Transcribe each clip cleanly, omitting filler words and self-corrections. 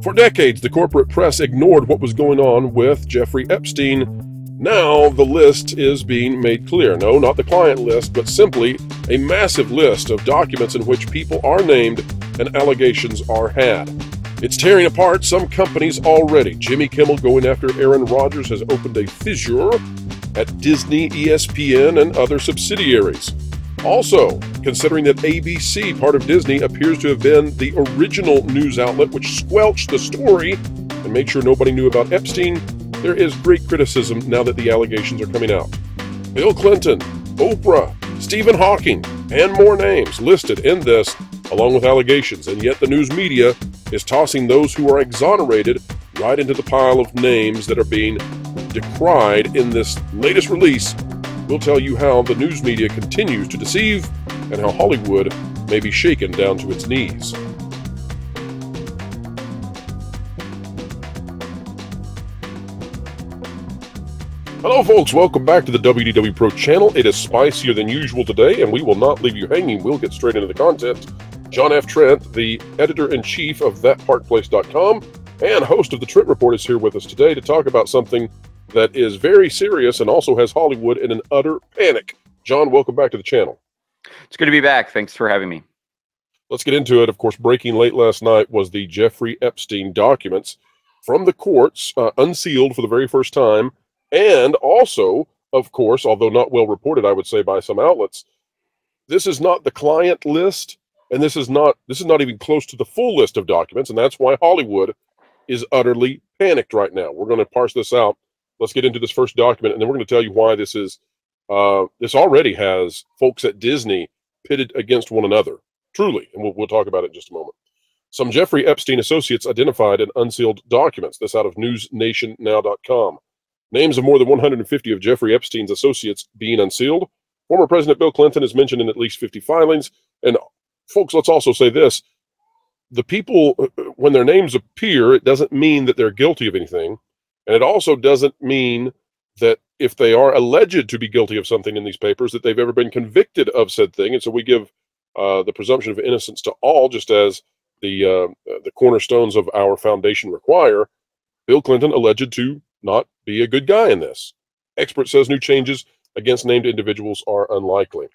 For decades, the corporate press ignored what was going on with Jeffrey Epstein. Now the list is being made clear. No, not the client list, but simply a massive list of documents in which people are named and allegations are had. It's tearing apart some companies already. Jimmy Kimmel going after Aaron Rodgers has opened a fissure at Disney, ESPN, and other subsidiaries. Also, considering that ABC, part of Disney, appears to have been the original news outlet which squelched the story and made sure nobody knew about Epstein, there is great criticism now that the allegations are coming out. Bill Clinton, Oprah, Stephen Hawking, and more names listed in this, along with allegations, and yet the news media is tossing those who are exonerated right into the pile of names that are being decried in this latest release. We'll tell you how the news media continues to deceive and how Hollywood may be shaken down to its knees. Hello folks, welcome back to the WDW Pro channel. It is spicier than usual today, and we will not leave you hanging. We'll get straight into the content. John F. Trent, the editor-in-chief of ThatParkPlace.com and host of the Trent Report, is here with us today to talk about something that is very serious and also has Hollywood in an utter panic. John, welcome back to the channel. It's good to be back. Thanks for having me. Let's get into it. Of course, breaking late last night was the Jeffrey Epstein documents from the courts, unsealed for the very first time. And also, of course, although not well reported, I would say, by some outlets, this is not the client list, and this is not even close to the full list of documents, and that's why Hollywood is utterly panicked right now. We're going to parse this out. Let's get into this first document, and then we're going to tell you why this is. This already has folks at Disney pitted against one another, truly, and we'll talk about it in just a moment. Some Jeffrey Epstein associates identified in unsealed documents. This out of NewsNationNow.com. Names of more than 150 of Jeffrey Epstein's associates being unsealed. Former President Bill Clinton is mentioned in at least 50 filings. And folks, let's also say this. The people, when their names appear, it doesn't mean that they're guilty of anything. And it also doesn't mean that if they are alleged to be guilty of something in these papers, that they've ever been convicted of said thing. And so we give the presumption of innocence to all, just as the cornerstones of our foundation require. Bill Clinton alleged to not be a good guy in this. Expert says new changes against named individuals are unlikely.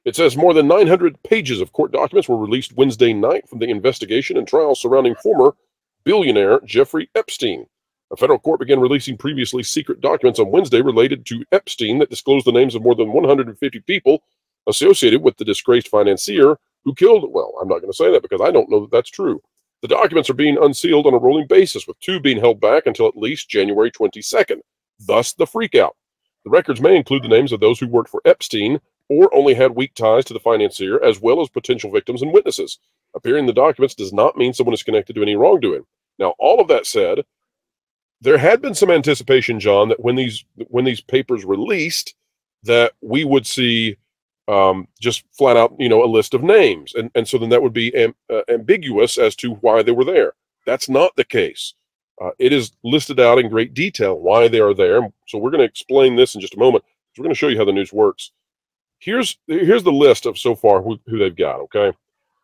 It says more than 900 pages of court documents were released Wednesday night from the investigation and trial surrounding former billionaire Jeffrey Epstein. A federal court began releasing previously secret documents on Wednesday related to Epstein that disclosed the names of more than 150 people associated with the disgraced financier who killed, well, I'm not going to say that because I don't know that that's true. The documents are being unsealed on a rolling basis, with 2 being held back until at least January 22nd, thus the freakout. The records may include the names of those who worked for Epstein or only had weak ties to the financier, as well as potential victims and witnesses. Appearing in the documents does not mean someone is connected to any wrongdoing. Now, all of that said, there had been some anticipation, John, that when these papers released, that we would see just flat out, a list of names. And so then that would be ambiguous as to why they were there. That's not the case. It is listed out in great detail why they are there. So we're going to explain this in just a moment. So we're going to show you how the news works. Here's the list of so far who they've got, okay?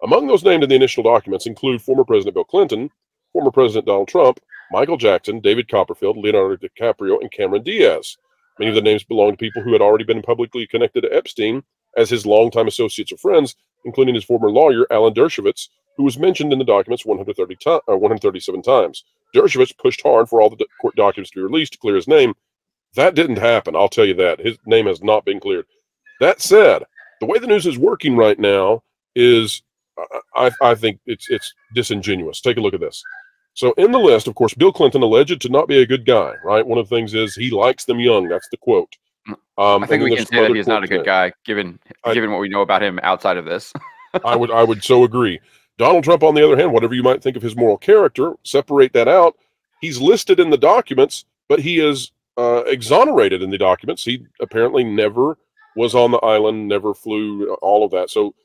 Among those named in the initial documents include former President Bill Clinton, former President Donald Trump, Michael Jackson, David Copperfield, Leonardo DiCaprio, and Cameron Diaz. Many of the names belong to people who had already been publicly connected to Epstein as his longtime associates or friends, including his former lawyer, Alan Dershowitz, who was mentioned in the documents 137 times. Dershowitz pushed hard for all the court documents to be released to clear his name. That didn't happen, I'll tell you that. His name has not been cleared. That said, the way the news is working right now is, I think it's disingenuous. Take a look at this. So in the list, of course, Bill Clinton alleged to not be a good guy, right? One of the things is he likes them young. That's the quote. I think we can say that he's not a good guy, given what we know about him outside of this. I would so agree. Donald Trump, on the other hand, whatever you might think of his moral character, separate that out. He's listed in the documents, but he is exonerated in the documents. He apparently never was on the island, never flew, all of that. So,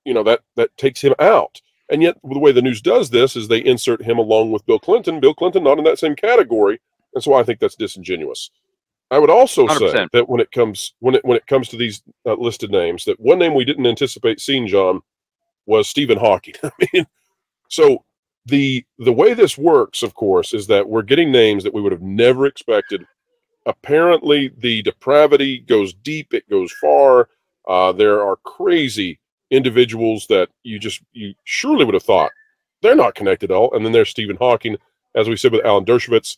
that takes him out. And yet, the way the news does this is they insert him along with Bill Clinton. Bill Clinton not in that same category, and so I think that's disingenuous. I would also 100%. Say that when it comes to these listed names, that one name we didn't anticipate seeing, John, was Stephen Hawking. I mean, so the way this works, of course, is that we're getting names that we would have never expected. Apparently, the depravity goes deep; it goes far. There are crazy individuals that you surely would have thought they're not connected at all. And then there's Stephen Hawking, as we said with Alan Dershowitz.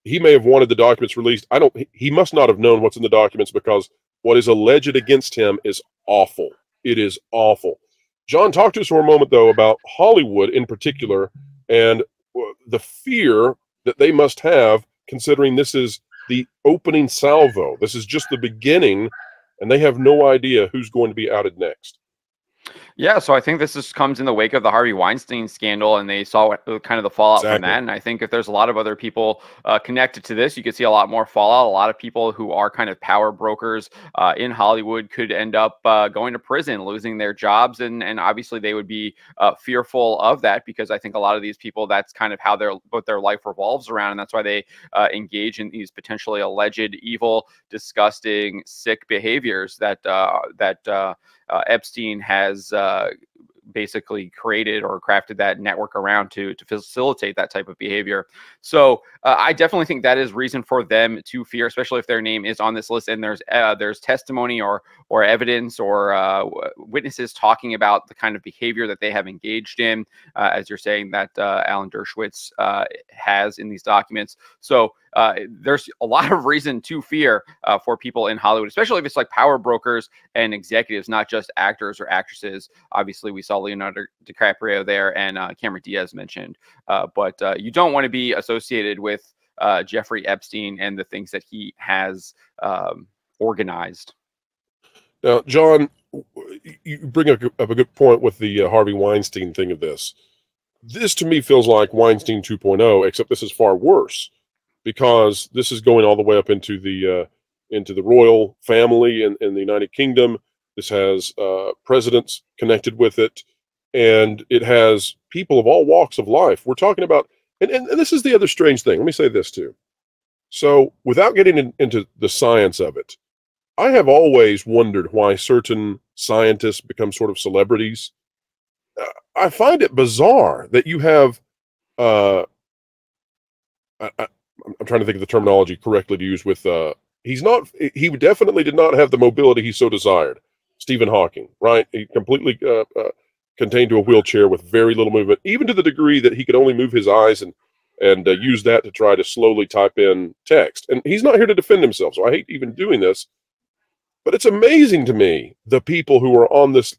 He may have wanted the documents released. He must not have known what's in the documents, because what is alleged against him is awful. It is awful. John, talk to us for a moment, though, about Hollywood in particular and the fear that they must have, considering this is the opening salvo. This is just the beginning, and they have no idea who's going to be outed next. Yeah, so I think this comes in the wake of the Harvey Weinstein scandal, and they saw kind of the fallout from that. And I think if there's a lot of other people connected to this, you could see a lot more fallout. A lot of people who are kind of power brokers in Hollywood could end up going to prison, losing their jobs, and obviously they would be fearful of that, because I think a lot of these people, that's kind of how what their life revolves around, and that's why they engage in these potentially alleged evil, disgusting, sick behaviors that Epstein has basically created or crafted that network around to facilitate that type of behavior. So I definitely think that is reason for them to fear, especially if their name is on this list and there's testimony or evidence or witnesses talking about the kind of behavior that they have engaged in, as you're saying that Alan Dershowitz has in these documents. So there's a lot of reason to fear for people in Hollywood, especially if it's like power brokers and executives, not just actors or actresses. Obviously, we saw Leonardo DiCaprio there and Cameron Diaz mentioned, but you don't want to be associated with Jeffrey Epstein and the things that he has organized. Now, John, you bring up a good point with the Harvey Weinstein thing of this. This, to me, feels like Weinstein 2.0, except this is far worse, because this is going all the way up into the royal family in the United Kingdom. This has presidents connected with it, and it has people of all walks of life. We're talking about, and this is the other strange thing. Let me say this too. So, without getting into the science of it, I have always wondered why certain scientists become sort of celebrities. I find it bizarre that you have, I'm trying to think of the terminology correctly to use with, he definitely did not have the mobility he so desired. Stephen Hawking, right? He completely contained to a wheelchair with very little movement, even to the degree that he could only move his eyes and use that to try to slowly type in text. And he's not here to defend himself, so I hate even doing this. But it's amazing to me, the people who are on this,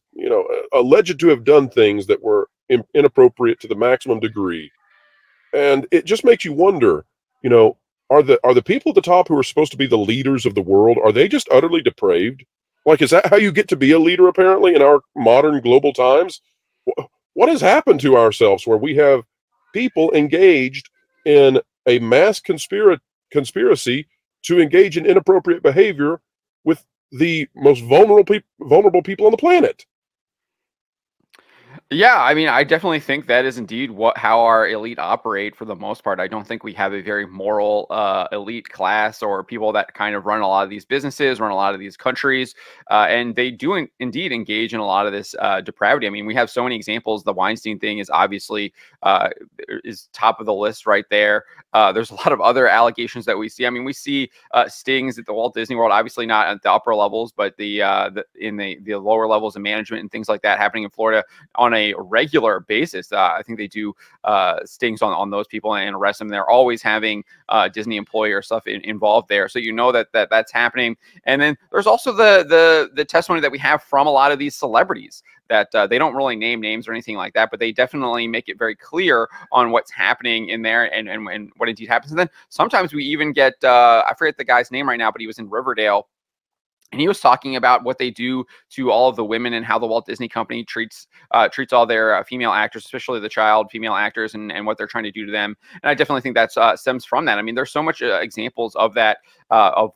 alleged to have done things that were inappropriate to the maximum degree. And it just makes you wonder, are the people at the top who are supposed to be the leaders of the world, are they just utterly depraved? Like, is that how you get to be a leader, apparently, in our modern global times? What has happened to ourselves where we have people engaged in a mass conspiracy to engage in inappropriate behavior with the most vulnerable people on the planet? Yeah, I mean, I definitely think that is indeed how our elite operate for the most part. I don't think we have a very moral elite class or people that kind of run a lot of these businesses, run a lot of these countries, and they do indeed engage in a lot of this depravity. I mean, we have so many examples. The Weinstein thing is obviously is top of the list right there. There's a lot of other allegations that we see. I mean, we see stings at the Walt Disney World, obviously not at the upper levels, but in the lower levels of management and things like that happening in Florida on a regular basis. I think they do stings on those people and arrest them. They're always having Disney employee or stuff involved there, so that's happening. And then there's also the testimony that we have from a lot of these celebrities that they don't really name names or anything like that, but they definitely make it very clear on what's happening in there and what indeed happens. And then sometimes we even get I forget the guy's name right now, but he was in Riverdale. And he was talking about what they do to all of the women and how the Walt Disney Company treats all their female actors, especially the child female actors, and what they're trying to do to them. And I definitely think that stems from that. I mean, there's so much examples of that, of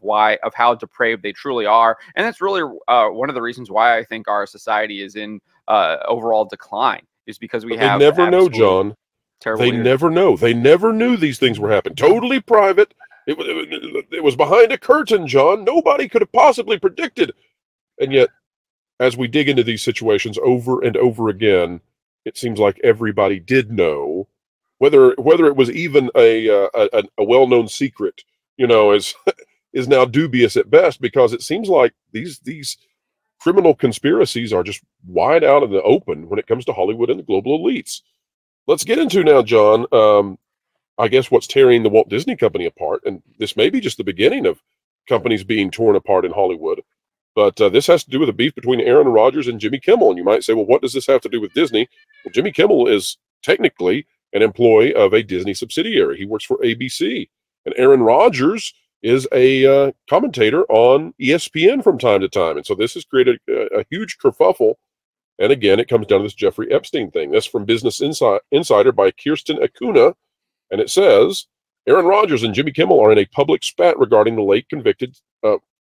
how depraved they truly are. And that's really one of the reasons why I think our society is in overall decline, is because we have. They never know, John. They never know. They never knew these things were happening. Totally private. It was behind a curtain, John. Nobody could have possibly predicted. And yet, as we dig into these situations over and over again, it seems like everybody did know. whether it was even a well-known secret, is is now dubious at best, because it seems like these criminal conspiracies are just wide out in the open when it comes to Hollywood and the global elites. Let's get into now, John. I guess what's tearing the Walt Disney Company apart, and this may be just the beginning of companies being torn apart in Hollywood, but this has to do with a beef between Aaron Rodgers and Jimmy Kimmel. And you might say, well, what does this have to do with Disney? Well, Jimmy Kimmel is technically an employee of a Disney subsidiary. He works for ABC. And Aaron Rodgers is a commentator on ESPN from time to time. And so this has created a huge kerfuffle. And again, it comes down to this Jeffrey Epstein thing. That's from Business Insider by Kirsten Acuna. And it says, Aaron Rodgers and Jimmy Kimmel are in a public spat regarding the late convicted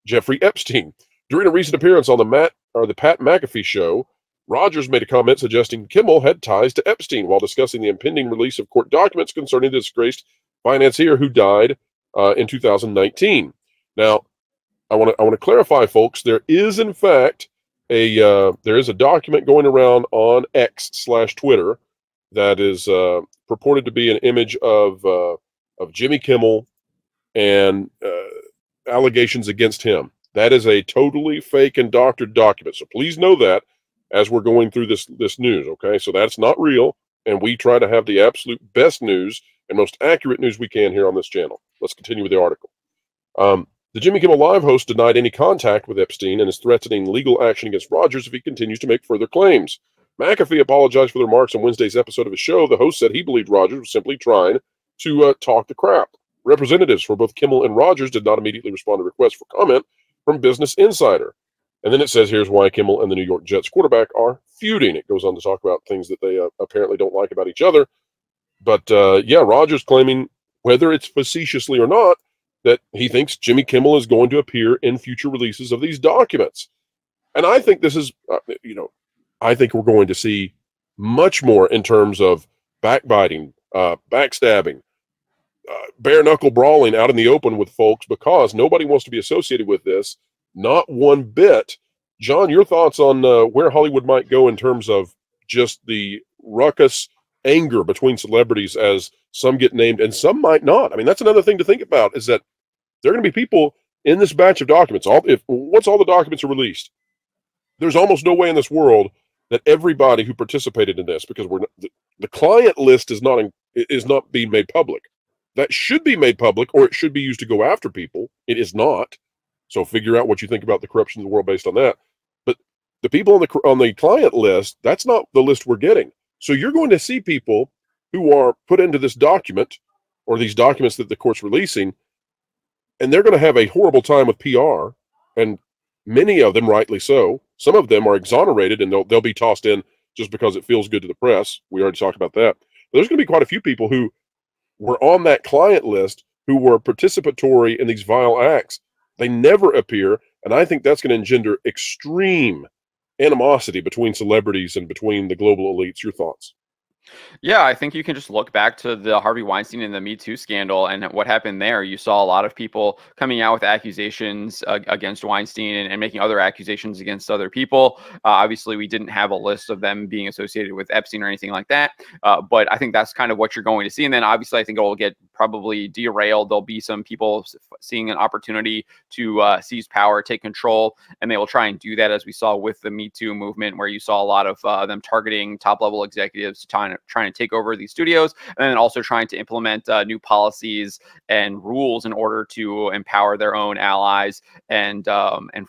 Jeffrey Epstein. During a recent appearance on the Pat McAfee show, Rodgers made a comment suggesting Kimmel had ties to Epstein while discussing the impending release of court documents concerning the disgraced financier who died in 2019. Now, I want to clarify, folks. There is, in fact, there is a document going around on X/Twitter that is purported to be an image of Jimmy Kimmel and allegations against him. That is a totally fake and doctored document. So please know that as we're going through this news, okay? So that's not real, and we try to have the absolute best news and most accurate news we can here on this channel. Let's continue with the article. The Jimmy Kimmel Live host denied any contact with Epstein and is threatening legal action against Rodgers if he continues to make further claims. McAfee apologized for the remarks on Wednesday's episode of his show. The host said he believed Rodgers was simply trying to talk the crap. Representatives for both Kimmel and Rodgers did not immediately respond to requests for comment from Business Insider. And then it says, here's why Kimmel and the New York Jets quarterback are feuding. It goes on to talk about things that they apparently don't like about each other. But yeah, Rodgers claiming, whether it's facetiously or not, that he thinks Jimmy Kimmel is going to appear in future releases of these documents. And I think this is, I think we're going to see much more in terms of backbiting, backstabbing, bare knuckle brawling out in the open with folks, because nobody wants to be associated with this, not one bit. John, your thoughts on where Hollywood might go in terms of just the ruckus anger between celebrities, as some get named and some might not. I mean, that's another thing to think about, is that there are going to be people in this batch of documents. Once all the documents are released, there's almost no way in this world that everybody who participated in this, because the client list is not being made public. That should be made public, or it should be used to go after people. It is not. So figure out what you think about the corruption in the world based on that. But the people on the client list, that's not the list we're getting. So you're going to see people who are put into this document, or these documents that the court's releasing, and they're going to have a horrible time with PR, and many of them rightly so. Some of them are exonerated, and they'll be tossed in just because it feels good to the press. We already talked about that. But there's going to be quite a few people who were on that client list who were participatory in these vile acts. They never appear, and I think that's going to engender extreme animosity between celebrities and between the global elites. Your thoughts? Yeah, I think you can just look back to the Harvey Weinstein and the Me Too scandal and what happened there. You saw a lot of people coming out with accusations against Weinstein and making other accusations against other people. Obviously, we didn't have a list of them being associated with Epstein or anything like that. But I think that's kind of what you're going to see. And then obviously, I think it will get probably derailed. There'll be some people seeing an opportunity to seize power, take control, and they will try and do that, as we saw with the Me Too movement, where you saw a lot of them targeting top-level executives to trying to take over these studios, and then also trying to implement new policies and rules in order to empower their own allies and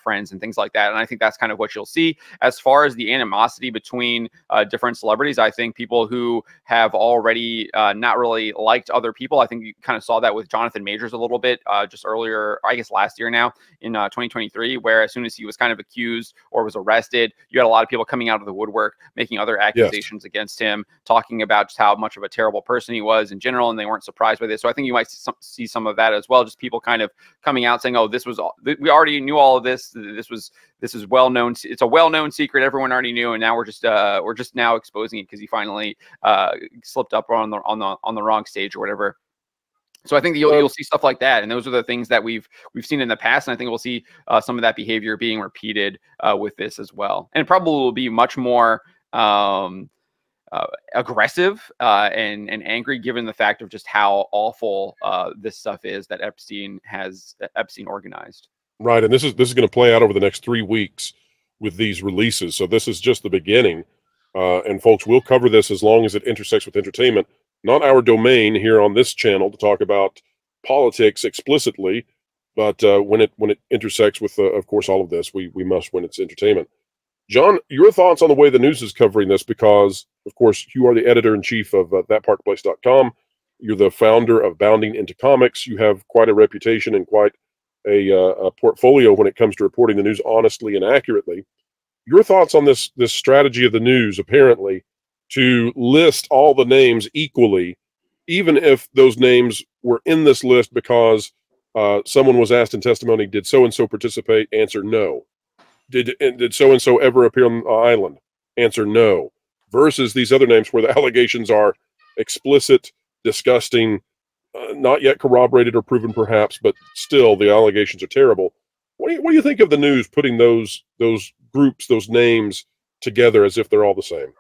friends and things like that. And I think that's kind of what you'll see. As far as the animosity between different celebrities, I think people who have already not really liked other people, I think you kind of saw that with Jonathan Majors a little bit just earlier, I guess last year now in 2023, where as soon as he was kind of accused or was arrested, you had a lot of people coming out of the woodwork, making other accusations against him, talking about just how much of a terrible person he was in general, and they weren't surprised by this. So I think you might see some of that as well, just people kind of coming out saying, oh, this was all, we already knew all of this. This is well known. It's a well-known secret. Everyone already knew, and now we're just now exposing it because he finally slipped up on the wrong stage or whatever. So I think that you'll see stuff like that, and those are the things that we've seen in the past, and I think we'll see some of that behavior being repeated with this as well. And it probably will be much more aggressive and angry, given the fact of just how awful this stuff is that Epstein organized. Right, and this is going to play out over the next 3 weeks with these releases. So this is just the beginning, and folks, we'll cover this as long as it intersects with entertainment. Not our domain here on this channel to talk about politics explicitly, but when it intersects with, of course, all of this, we must when it's entertainment. John, your thoughts on the way the news is covering this, because, of course, you are the editor-in-chief of thatparkplace.com. You're the founder of Bounding Into Comics. You have quite a reputation and quite a portfolio when it comes to reporting the news honestly and accurately. Your thoughts on this strategy of the news, apparently, to list all the names equally, even if those names were in this list because someone was asked in testimony, did so-and-so participate? Answer, no. Did so-and-so ever appear on the island? Answer, no. Versus these other names where the allegations are explicit, disgusting, not yet corroborated or proven perhaps, but still the allegations are terrible. What do you think of the news putting those groups, those names together as if they're all the same?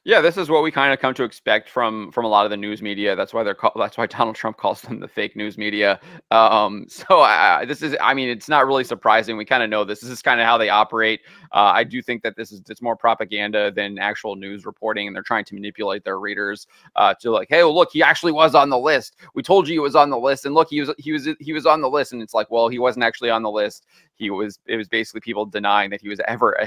Yeah, this is what we kind of come to expect from a lot of the news media. That's why that's why Donald Trump calls them the fake news media. This is, I mean, it's not really surprising. We kind of know this. This is kind of how they operate. I do think that it's more propaganda than actual news reporting, and they're trying to manipulate their readers to like, hey, well, look, he actually was on the list. We told you he was on the list, and look, he was on the list, and it's like, well, he wasn't actually on the list. It was basically people denying that he was ever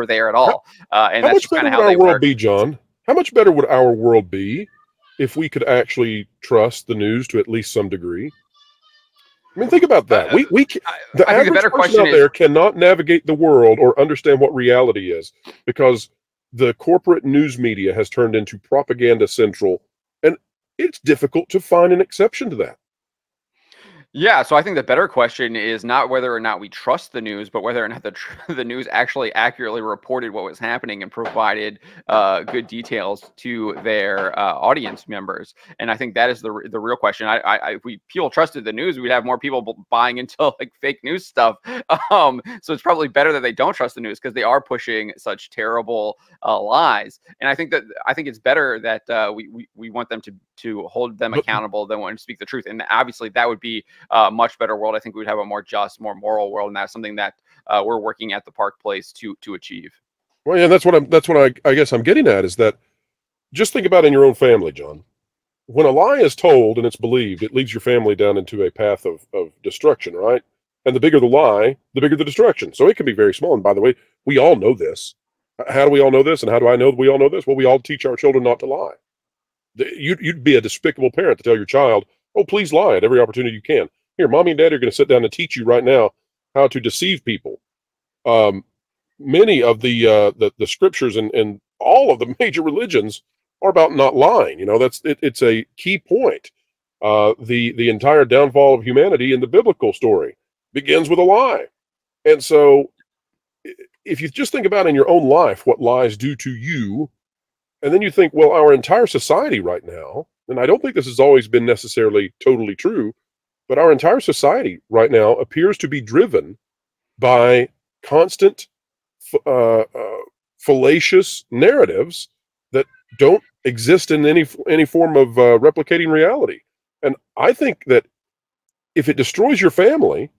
there at all. And how that's much just kind better of would how they our world work. be, John? How much better would our world be if we could actually trust the news to at least some degree? I mean, think about that. The average person out there cannot navigate the world or understand what reality is because the corporate news media has turned into propaganda central, and it's difficult to find an exception to that. Yeah, so I think the better question is not whether or not we trust the news, but whether or not the news actually accurately reported what was happening and provided good details to their audience members. And I think that is the real question. If people trusted the news, we'd have more people buying into like fake news stuff. So it's probably better that they don't trust the news because they are pushing such terrible lies. And I think it's better that we want them to hold them accountable than want to speak the truth. And obviously that would be a much better world. I think we'd have a more just, more moral world, and that's something that we're working at the Park Place to achieve. Well, yeah, that's what I guess I'm getting at is that just think about in your own family, John. When a lie is told and it's believed, it leads your family down into a path of destruction, right? And the bigger the lie, the bigger the destruction. So it can be very small. And by the way, we all know this. How do we all know this? And how do I know that we all know this? Well, we all teach our children not to lie. You'd be a despicable parent to tell your child, oh, please lie at every opportunity you can. Here, mommy and daddy are going to sit down and teach you right now how to deceive people. Many of the scriptures and all of the major religions are about not lying. You know, it's a key point. The entire downfall of humanity in the biblical story begins with a lie. And so if you just think about in your own life what lies do to you, and then you think, well, our entire society right now, and I don't think this has always been necessarily totally true, but our entire society right now appears to be driven by constant fallacious narratives that don't exist in any form of replicating reality. And I think that if it destroys your family,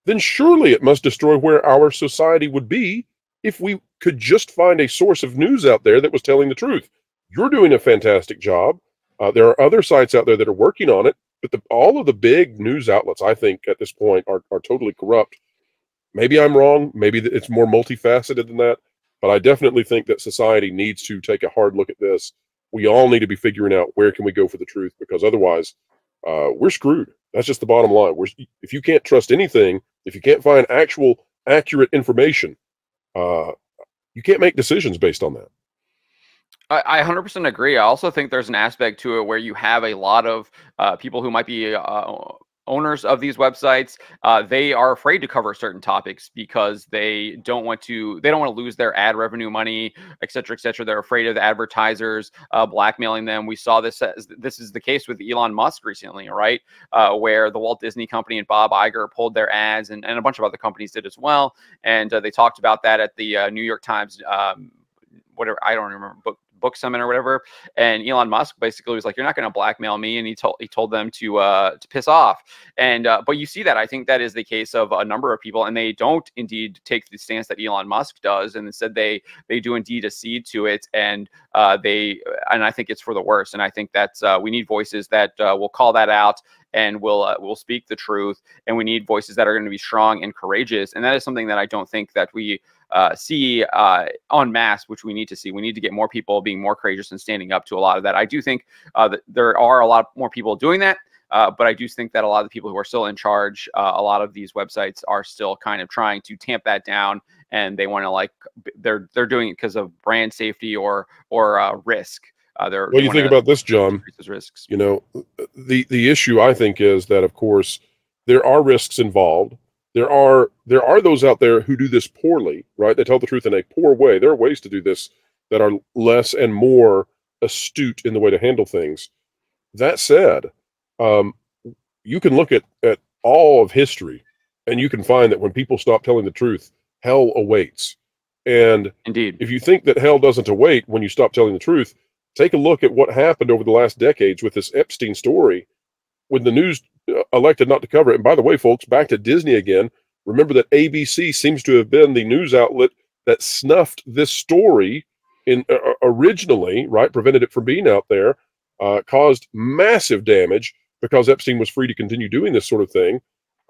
then surely it must destroy where our society would be if we could just find a source of news out there that was telling the truth. You're doing a fantastic job. There are other sites out there that are working on it, but all of the big news outlets, I think, at this point are totally corrupt. Maybe I'm wrong. Maybe it's more multifaceted than that. But I definitely think that society needs to take a hard look at this. We all need to be figuring out where can we go for the truth, because otherwise we're screwed. That's just the bottom line. If you can't trust anything, if you can't find actual accurate information, you can't make decisions based on that. I 100% agree. I also think there's an aspect to it where you have a lot of people who might be owners of these websites. They are afraid to cover certain topics because they don't want to lose their ad revenue money, et cetera, et cetera. They're afraid of the advertisers blackmailing them. We saw this is the case with Elon Musk recently, right? Where the Walt Disney Company and Bob Iger pulled their ads, and a bunch of other companies did as well. And they talked about that at the New York Times, whatever, I don't remember, book summit or whatever. And Elon Musk basically was like, "You're not going to blackmail me," and he told them to piss off. And but you see that, I think that is the case of a number of people, and they don't indeed take the stance that Elon Musk does, and instead they do indeed accede to it, and I think it's for the worse. And I think that's we need voices that will call that out and will speak the truth, and we need voices that are going to be strong and courageous. And that is something that I don't think that we see en masse, which we need to see. We need to get more people being more courageous and standing up to a lot of that. I do think that there are a lot more people doing that. But I do think that a lot of the people who are still in charge, a lot of these websites are still kind of trying to tamp that down, and they want to they're doing it because of brand safety or risk. What do you think about this, John? Risks. You know, the issue I think is that, of course, there are risks involved. There are those out there who do this poorly, right? They tell the truth in a poor way. There are ways to do this that are less and more astute in the way to handle things. That said, you can look at all of history, and you can find that when people stop telling the truth, hell awaits. And indeed, if you think that hell doesn't await when you stop telling the truth, take a look at what happened over the last decades with this Epstein story, when the news elected not to cover it. And by the way, folks, back to Disney again, remember that ABC seems to have been the news outlet that snuffed this story in originally, right? Prevented it from being out there, caused massive damage because Epstein was free to continue doing this sort of thing.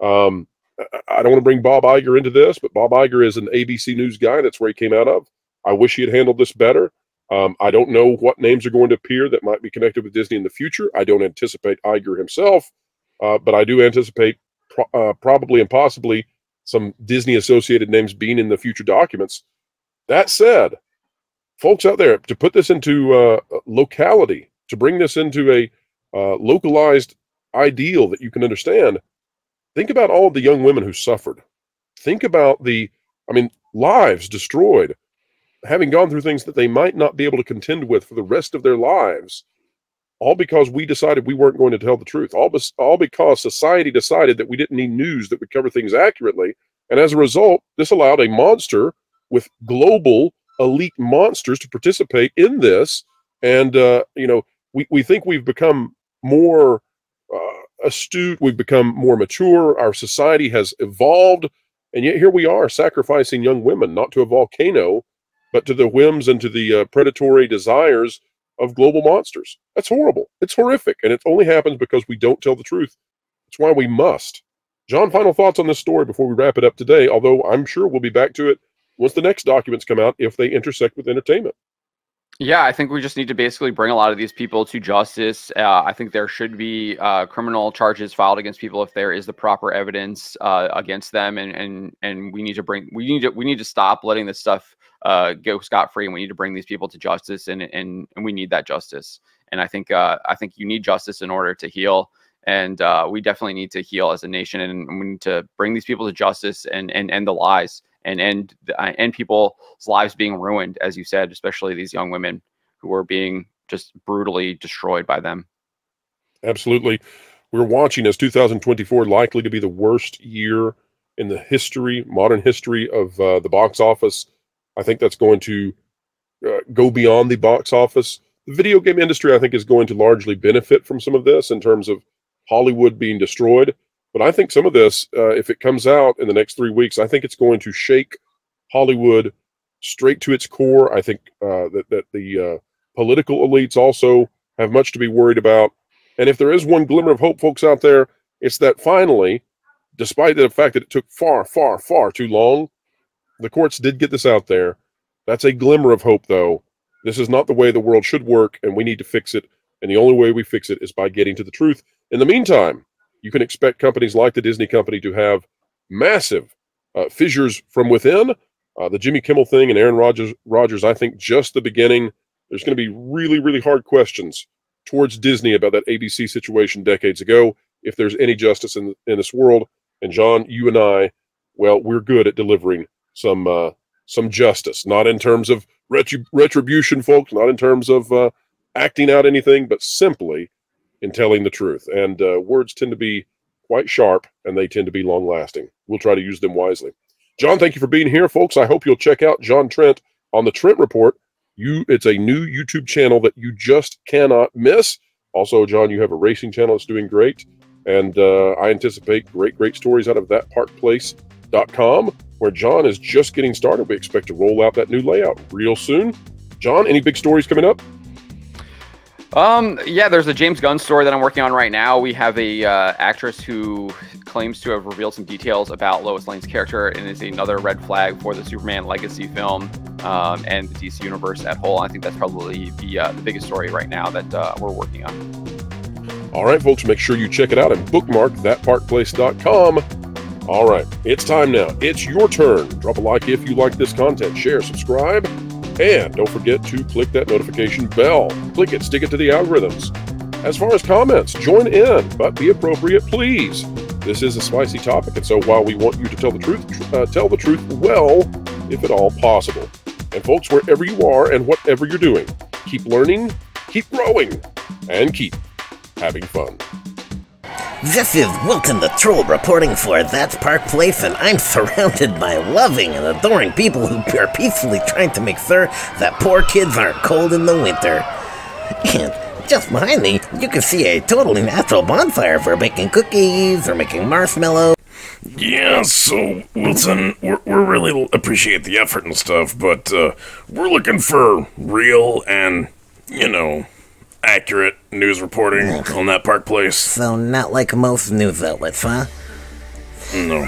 I don't want to bring Bob Iger into this, but Bob Iger is an ABC News guy. That's where he came out of. I wish he had handled this better. I don't know what names are going to appear that might be connected with Disney in the future. I don't anticipate Iger himself, but I do anticipate probably and possibly some Disney-associated names being in the future documents. That said, folks out there, to put this into locality, to bring this into a localized ideal that you can understand, think about all of the young women who suffered. Think about lives destroyed, having gone through things that they might not be able to contend with for the rest of their lives, all because we decided we weren't going to tell the truth, all because society decided that we didn't need news that would cover things accurately. And as a result, this allowed a monster with global elite monsters to participate in this. And, we think we've become more astute, we've become more mature, our society has evolved, and yet here we are sacrificing young women, not to a volcano, but to the whims and to the predatory desires of global monsters. That's horrible. It's horrific, and it only happens because we don't tell the truth. That's why we must. John, final thoughts on this story before we wrap it up today, although I'm sure we'll be back to it once the next documents come out, if they intersect with entertainment. Yeah, I think we just need to basically bring a lot of these people to justice. I think there should be criminal charges filed against people if there is the proper evidence against them, and we need to stop letting this stuff go scot-free, and we need to bring these people to justice, and we need that justice. And I think you need justice in order to heal, and we definitely need to heal as a nation, and we need to bring these people to justice and end the lies. And end people's lives being ruined, as you said, especially these young women who are being just brutally destroyed by them. Absolutely. We're watching as 2024 likely to be the worst year in the modern history of the box office. I think that's going to go beyond the box office. The video game industry, I think, is going to largely benefit from some of this in terms of Hollywood being destroyed. But I think some of this, if it comes out in the next 3 weeks, I think it's going to shake Hollywood straight to its core. I think that the political elites also have much to be worried about. And if there is one glimmer of hope, folks out there, it's that finally, despite the fact that it took far, far, far too long, the courts did get this out there. That's a glimmer of hope, though. This is not the way the world should work, and we need to fix it. And the only way we fix it is by getting to the truth. In the meantime, you can expect companies like the Disney company to have massive fissures from within. The Jimmy Kimmel thing and Aaron Rodgers, I think, just the beginning. There's going to be really, really hard questions towards Disney about that ABC situation decades ago, if there's any justice in this world. And John, you and I, well, we're good at delivering some justice, not in terms of retribution, folks, not in terms of acting out anything, but simply in telling the truth. And words tend to be quite sharp, and they tend to be long-lasting. We'll try to use them wisely. John, thank you for being here, folks. I hope you'll check out John Trent on the Trent Report. It's a new YouTube channel that you just cannot miss. Also, John, you have a racing channel that's doing great. And I anticipate great stories out of thatparkplace.com, where John is just getting started. We expect to roll out that new layout real soon. John, any big stories coming up? Yeah, there's a James Gunn story that I'm working on right now. We have a actress who claims to have revealed some details about Lois Lane's character and is another red flag for the Superman legacy film and the DC universe at whole. I think that's probably the biggest story right now that we're working on. All right, folks, make sure you check it out and bookmark thatparkplace.com. All right, it's time now. It's your turn. Drop a like if you like this content. Share, subscribe. And don't forget to click that notification bell. Click it, stick it to the algorithms. As far as comments, join in, but be appropriate, please. This is a spicy topic, and so while we want you to tell the truth well, if at all possible. And folks, wherever you are and whatever you're doing, keep learning, keep growing, and keep having fun. This is Wilton the Troll reporting for That's Park Place, and I'm surrounded by loving and adoring people who are peacefully trying to make sure that poor kids aren't cold in the winter. And just behind me, you can see a totally natural bonfire for baking cookies or making marshmallows. Yeah, so, Wilton, we really appreciate the effort and stuff, but we're looking for real and, accurate news reporting on That Park Place. So not like most news outlets, huh? No.